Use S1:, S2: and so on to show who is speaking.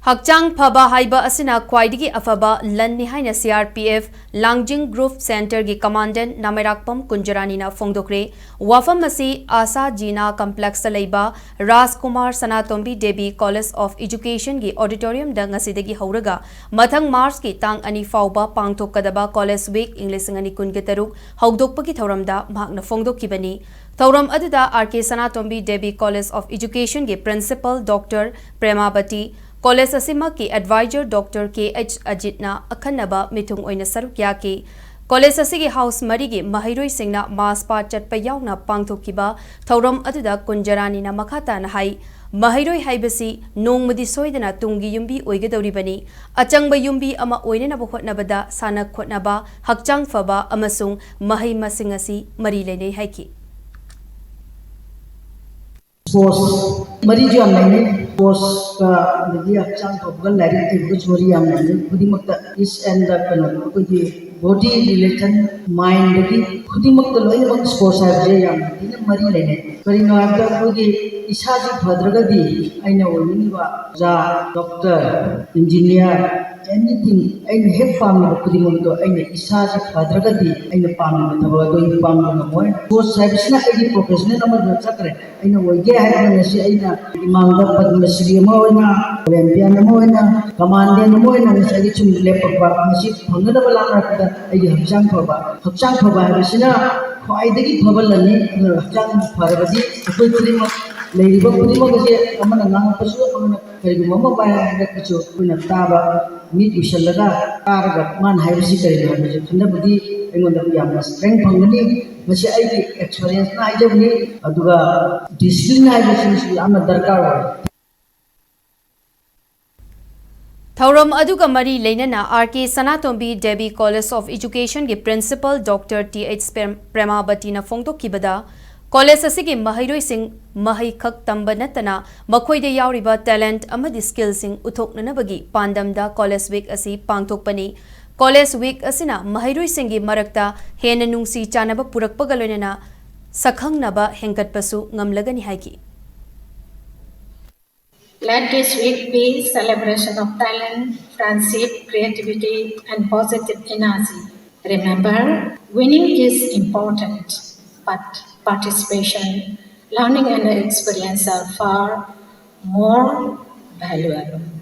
S1: Hakchang Phaba Haiba Asina Khwaidagi Aphaba Lan-Ni haina CRPF Langjing Group Center gi Commandant Namirakpam Kunjarani na Fongdokre Wafam Masi Asa Jina Complex Laiba Rajkumar Sanatombi Devi College of Education gi Auditorium da ngasidagi hauraga Mathang Mars ki tang ani fauba pangthokadaba College Week English ngani kun ge taruk haudokpagi thauramda mahakna Fongdokkibani Thauram aduda RK Sanatombi Devi College of Education gi Principal Dr. Premabati College asima ki advisor Dr. KH Ajitna akhanaba mitung oina saruk yaki College asigi house marigi mahairoi singna mass part chatpa yauna pangthokiba thauram aduda Kunjarani na makhata na hai mahairoi haibasi nongmadi soidana tungi yumbi oigadoribani achangba yumbi ama oinena bhotnabada sanak khotnaba Hakchang Phaba amasung mahai masingasi mari leinei haiki
S2: Sports mari jo amne sports ka lagi Hakchang Phaba lari te kuch mari amne khudi makta is and the kana ko ji body relation mind lagi khudi makta loi mak sports ha je yam dina mari lene kari no abda ko ji isa ji bhadraga di aina olini ba ja doctor engineer anything aina hek pam na khudi mak do aina isa ji bhadraga di aina pam na thaba do in pam na moy sports service na ai professional amar na chakre aina oige hai na si aina imangda padma shri ma oina olympian ma oina commandant ma oina sai chum lepak ba masi phangna bala na da ai Hakchang Phaba habisina khwaidagi phaba lani Hakchang Phaba koi khudima leiriba khudima ge amana nang pasu amana kari mama ba da kichu kuna taba mi bisalaga targa man haibisi kari na je khunda budi engonda yamna strength phangani masi ai experience na ai jabni aduga discipline ai bisi amna darkar wa
S1: Thauram aduga mari leinana RK Sanatombi Devi College of Education gi Principal Dr. TH Premabati na Fongdokkibada College asigi mahairoi sing mahai khak tamba natana makhoide yauriba talent amadi skill sing uthoknanabagi pandamda College Week asi pangthokpani College Week asina mahairoi singi marakta hena nungsi chanaba purakpaga loinana sakhangnaba hengkatpasu ngamlagani haiki
S3: Let this week be celebration of talent, friendship, creativity, and positive energy. Remember, winning is important, but participation, learning, and experience are far more valuable.